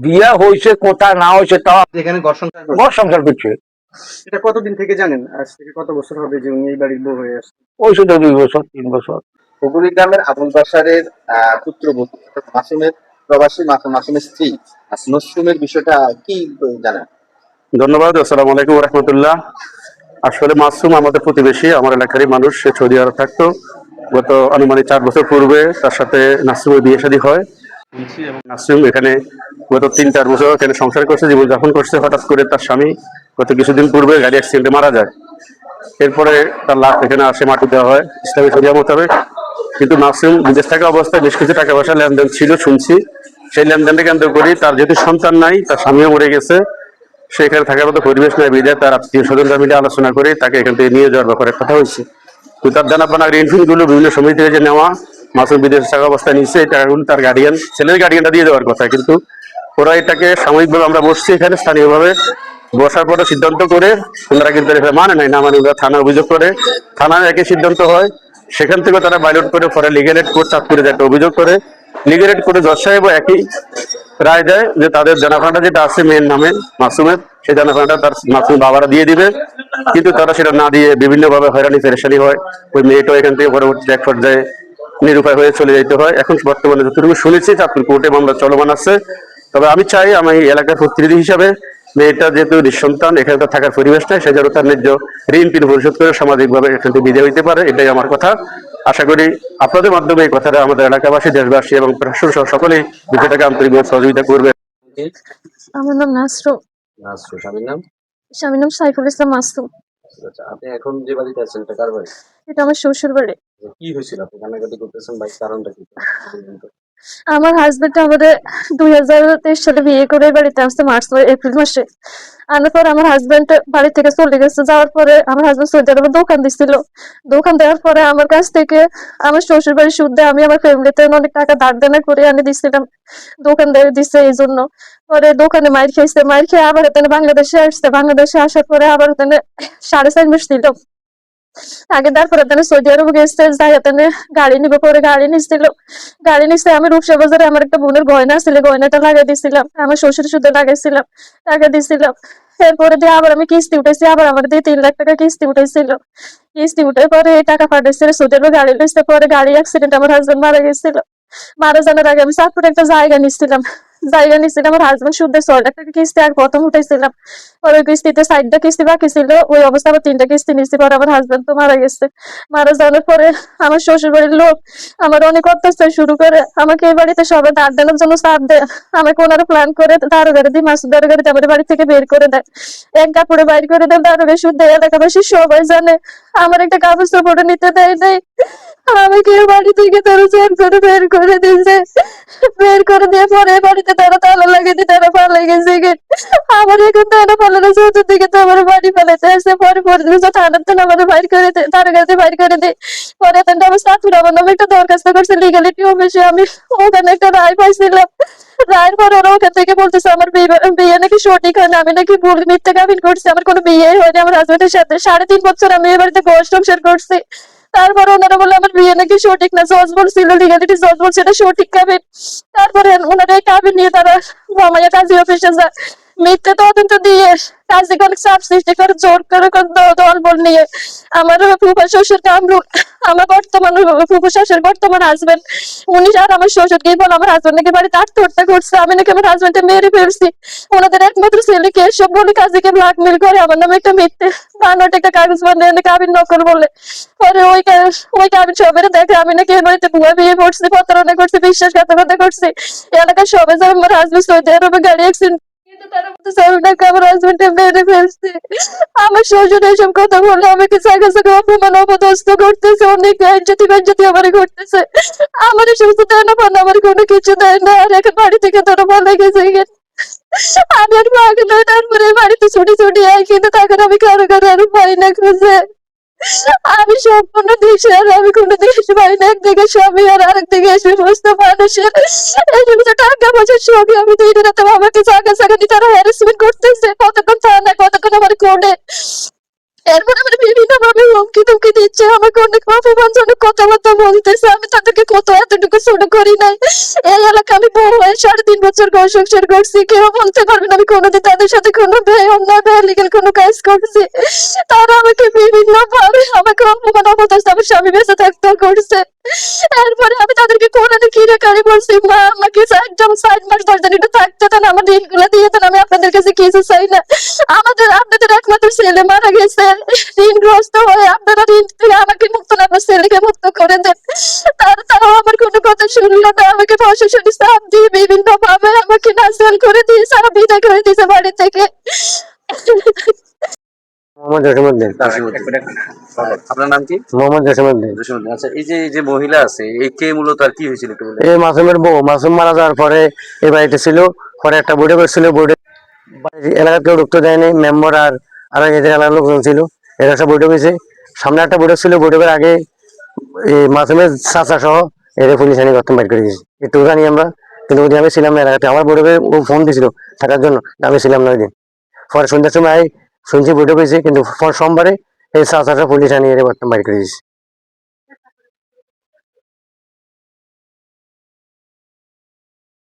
বিয়া হয়েছে কোথায় না হয়েছে তাও এখানে ঘর সংসার করছেন? ঘর সংসার করছে। এটা কতদিন থেকে জানেন? আজ থেকে কত বছর হবে যে উনি এই বাড়ির বউ হয়ে আসছেন? হয়েছে তো 2 বছর 3 বছর। হুগলি গ্রামের আবুল বাশারের পুত্রবধূ অর্থাৎ মাসুমের প্রবাসী মাসুমের স্ত্রী নসরুমের বিষয়টা কি জানেন? ধন্যবাদ। আসসালামু আলাইকুম রহমতুল্লাহ। আসলে মাসুম আমাদের প্রতিবেশী, আমার এলাকারই মানুষ। সে সৌদি আরব থাকতো। গত আনুমানিক 4 বছর পূর্বে তার সাথে নাসিমের বিয়ে শাদী হয় এবং নাসিম এখানে গত 3-4 বছর এখানে সংসার করছে, জীবনযাপন করছে। হঠাৎ করে তার স্বামী গত কিছুদিন পূর্বে গাড়ি অ্যাক্সিডেন্টে মারা যায়। এরপরে তার লাশ এখানে আসে, মাটি দেওয়া হয় ইসলামী শরিয়া মোতাবেক। কিন্তু নাসিম বিদেশ থাকা অবস্থায় বেশ কিছু টাকা পয়সা লেনদেন ছিল শুনছি। সেই লেনদেনকে কেন্দ্র করি তার যেহেতু সন্তান নাই, তার স্বামীও মরে গেছে, সেখানে থাকার মতো পরিবেশ নেই বিদায় তার আত্মীয় স্বজনরা মিলে আলোচনা করে তাকে এখান থেকে নিয়ে যাওয়ার ব্যাপারে কথা হয়েছে। তো তার জানাপানা ঋণ গুলো বিভিন্ন সমিতি থেকে যে নেওয়া, মাসুম বিদেশে থাকা অবস্থায় নিচ্ছে, এই টাকাগুলো তার গার্ডিয়ান, ছেলের গার্ডিয়ানটা দিয়ে দেওয়ার কথা। কিন্তু ওরা এটাকে সাময়িকভাবে, আমরা বসছি এখানে স্থানীয়ভাবে, বসার পরে সিদ্ধান্ত করে ওনারা কিন্তু এটা মানে নাই, না মানে ওরা থানা অভিযোগ করে, থানায় একই সিদ্ধান্ত হয়। সেখান থেকে তারা বাইলট করে পরে লিগ্যাল এড কোর্ট চাঁদপুরে একটা অভিযোগ করে, লিগ্যাল এড করে জজ সাহেব একই রায় দেয় যে তাদের জানাফানাটা যেটা আছে মেয়ের নামে মাসুমের, সেই জানাফানাটা তার মাসুম বাবারা দিয়ে দিবে। কিন্তু তারা সেটা না দিয়ে বিভিন্নভাবে হয়রানি পেরেশানি হয়। ওই মেয়েটাও এখান থেকে পরবর্তী এক পর্যায়ে নিরুপায় হয়ে চলে যেতে হয়। এখন বর্তমানে যতটুকু শুনেছি চাঁদপুর কোর্টে মামলা চলমান আছে। তবে আমি চাই, আমি এই এলাকার প্রতিনিধি হিসাবে, মেয়েটা যেহেতু নিঃসন্তান, এখানে তার থাকার পরিবেশ নাই, সে যেন তার ন্যায্য ঋণ তিনি পরিশোধ করে সামাজিকভাবে এখান থেকে বিদায় হইতে পারে, এটাই আমার কথা। আশা করি আপনাদের মাধ্যমে এই কথাটা আমাদের এলাকাবাসী, দেশবাসী এবং প্রশাসন সহ সকলেই বিষয়টাকে আন্তরিকভাবে সহযোগিতা করবে। আমার নাম নাসরো। নাসরুল স্বামীর নাম? স্বামীর নাম সাইফুল ইসলাম মাসুম। আচ্ছা, আপনি এখন যে বাড়িতে আছেন এটা কার বাড়ি? এটা আমার শ্বশুর বাড়ি। কি হয়েছিল আপনি কান্নাকাটি করতেছেন ভাই, কারণটা কি বলবেন তো? আমার হাজবেন্ড আমাদের 2023 সালে বিয়ে করে এই বাড়িতে আসছে মার্চ এপ্রিল মাসে। আনার পর আমার হাজবেন্ড বাড়ি থেকে চলে গেছে। যাওয়ার পরে আমার হাজবেন্ড সৌদি আরবে দোকান দিছিল। দোকান দেওয়ার পরে আমার কাছ থেকে আমার শ্বশুর বাড়ির সুদে আমি আমার ফ্যামিলিতে অনেক টাকা ধার দেনা করে আনি দিছিলাম। দোকানদার দিচ্ছে এই জন্য। পরে দোকানে মাইর খেয়েছে, মাইর খেয়ে আবার এখানে বাংলাদেশে আসছে। বাংলাদেশে আসার পরে আবার এখানে 4.5 মাস ছিল। আগে তারপরে তাহলে সৌদি আরব গেছে, যাই তাহলে গাড়ি নিবো, পরে গাড়ি নিচ্ছিল। গাড়ি নিচ্ছে আমি রূপসা বাজারে আমার একটা বোনের গয়না ছিল, গয়নাটা লাগাই দিছিলাম, আমার শ্বশুর সুদে লাগাইছিলাম, টাকা দিছিলাম। এরপরে দিয়ে আবার আমি কিস্তি উঠেছি, আবার আমার দিয়ে 3 লাখ টাকা কিস্তি উঠেছিল। কিস্তি উঠে পরে এই টাকা পাঠাইছিল সৌদি আরবে গাড়ি লিখতে, পরে গাড়ি অ্যাক্সিডেন্ট আমার হাজবেন্ড মারা গেছিল। মারা যাওয়ার আগে আমি চাঁদপুরে একটা জায়গা নিচ্ছিলাম। আমার হাজবেন্ড সুদে 6 লাখ টাকা কিস্তি আর প্রথম উঠেছিলাম। পরে ওই কিস্তিতে 4টা কিস্তি বাকি ছিল, ওই অবস্থা আবার 3টা কিস্তি নিচ্ছি। পরে আমার হাজবেন্ড তো মারা গেছে। মারা যাওয়ার পরে আমার শ্বশুর বাড়ির লোক আমার অনেক অত্যাচার শুরু করে। আমাকে এই বাড়িতে সবাই দাঁড় দেওয়ার জন্য চাপ দেয়। আমাকে ওনারা প্ল্যান করে দারোগারে দিয়ে, মাসুদ দারোগারে আমাদের বাড়ি থেকে বের করে দেয়। এক কাপড়ে বাইর করে দেয়, দারোগা শুদ্ধ এলাকাবাসী সবাই জানে। আমার একটা কাগজ চোপড়ে নিতে দেয় নাই। আমাকে বাড়ি থেকে তারা জোর করে বের করে দিয়েছে। বের করে দিয়ে পরে বাড়িতে তারা তালা লাগিয়ে দিয়ে তারা পালাই গেছে। আমার এখন তারা পালানো চতুর্দিকে তো আমার বাড়ি পালাতে আসে। পরে থানার তো আমার বাইর করে দেয়, তার কাছে বাইর করে দেয়। পরে আমার চাকরি আমার নামে একটা দরখাস্ত করছে লিগালিটি অফিসে। আমি ওখানে একটা রায় পাইছিলাম। রায়ের পর ওরা ওখান থেকে বলতেছে আমার বিয়ে নাকি সঠিক হয় না, আমি নাকি ভুল মিথ্যে কাবিন করছি, আমার কোনো বিয়ে হয়নি আমার হাজবেন্ডের সাথে। 3.5 বছর আমি এ বাড়িতে ঘর সংসার করছি। তারপরে ওনারা বলে আমার বিয়ে নাকি সঠিক না, জজ বলছিল লিগালিটি, জজ বলছে এটা সঠিক কাবিন। তারপরে ওনারা এই কাবিন নিয়ে তারা মামাইয়া কাজী অফিসে যায়, মিথ্যে তদন্ত দিয়ে কাজীকে অনেক চাপ সৃষ্টি করে, জোর করে দল বল নিয়ে আমার ফুফা শ্বশুর কামরুল, আমার বর্তমান ফুফা শ্বশুর বর্তমান হাজবেন্ড, উনি আর আমার শ্বশুর গিয়ে বল আমার হাজবেন্ড নাকি বাড়িতে আত্মহত্যা করছে, আমি নাকি আমার হাজবেন্ডকে মেরে ফেলছি। ওনাদের একমাত্র ছেলেকে এসব বলে কাজীকে ব্ল্যাকমেল করে আমার নামে একটা মিথ্যে বানোয়াট একটা কাগজ বানিয়ে এনে কাবিন নকল বলে। পরে ওই কাবিন সবাই দেখে আমি নাকি এর বাড়িতে ভুয়া বিয়ে করছি, প্রতারণা করছি, বিশ্বাসঘাতকতা করছি। এলাকার সবাই জানে আমার হাজবেন্ড সৌদি আরবে গাড়ি অ্যাক্সিডেন্ট, কিন্তু তারা বলতেছে আমি নাকি আমার হাজবেন্ডকে মেরে ফেলছি। আমার শ্বশুর এইসব কথা বলে আমাকে জায়গা জায়গায় অপমান অপদস্থ করতেছে, অনেক বেজ্জতি আমার করতেছে। আমার সুস্থ দেয় না, আমার কোনো কিছু দেয় না। আর এখন বাড়ি থেকে তারা ভালো গেছে। আমি আর মাকে নয়, তারপরে বাড়িতে ছুটি ছুটি আই, কিন্তু তখন আমি কারো কারো আর পাই না খুঁজে। আমি সম্পূর্ণ দেশে, আর আমি কোনো দেশ পাই না। একদিকে স্বামী আর আরেকদিকে এসে সুস্থ মানুষের এই সমস্ত টাকা পয়সার সঙ্গে আমি 2 রাতে আমাকে জায়গা জায়গা দিয়ে তারা হ্যারাসমেন্ট করতেছে। কতক্ষণ থানা, কতক্ষণ আমার কোর্টে। এরপরে আমার বিভিন্ন ভাবে হুমকি টুমকি দিচ্ছে, আমাকে অনেক অপমানজনক কথাবার্তা বলতেছে। আমি তাদেরকে কত এতটুকু ছোট করি নাই। এই এলাকা আমি বড় হয়ে 3.5 বছর ঘর সংসার করছি, কেউ বলতে পারবে না আমি কোনোদিন তাদের সাথে কোনো অন্যায় লিগেল কোনো কাজ করছি। তারা আমাকে বিভিন্ন ভাবে আমাকে অপমান অপদস্থ আমার স্বামী বেঁচে থাকতেও করছে। এরপরে আমি তাদেরকে কোনোদিন কিনে কারি বলছি, মা আমাকে 4 মাস 10 দিন একটু থাকতে দেন, আমার ঋণগুলো দিয়ে দেন, আমি আপনাদের কাছে কিছু চাই না। আপনাদের একমাত্র ছেলে মারা গেছে, ঋণগ্রস্ত হয়ে আপনারা ঋণ থেকে আমাকে মুক্ত না, আমার ছেলেকে মুক্ত করে দেন। তারাও আমার কোনো কথা শুনলো না, আমাকে প্রশাসনিক চাপ দিয়ে বিভিন্ন ভাবে আমাকে নাজেহাল করে দিয়ে সারা বিদায় করে দিয়েছে বাড়ি থেকে। মোহাম্মদ জসিমউদ্দিন। আপনার নাম কি? মোহাম্মদ জসিমউদ্দিন। আচ্ছা, এই যে মহিলা আছে, এই কে মূলত আর কি হয়েছিল একটু বলুন। এই মাসুমের বউ, মাসুম মারা যাওয়ার পরে এই বাড়িতে ছিল, পরে একটা বোর্ডে করছিল, বোর্ডে এলাকার কেউ ঢুকতে দেয়নি, মেম্বার আর এদের এলাকার লোকজন ছিল, এরা সব বৈঠক হয়েছে। সামনে একটা বৈঠক ছিল, বৈঠকের আগে এই মাসুমের চাচা সহ এদের পুলিশ আনি গর্ত বাইর করে দিয়েছে, একটু জানি আমরা। কিন্তু ওই দিন আমি ছিলাম না এলাকাতে, আমার বৈঠকে ও ফোন দিয়েছিল থাকার জন্য, আমি ছিলাম না ওই দিন। পরে সন্ধ্যার সময় শুনছি বৈঠক হয়েছে, কিন্তু সোমবারে এই চাচাটা পুলিশ আনি এর গর্ত বাইর করে দিয়েছে।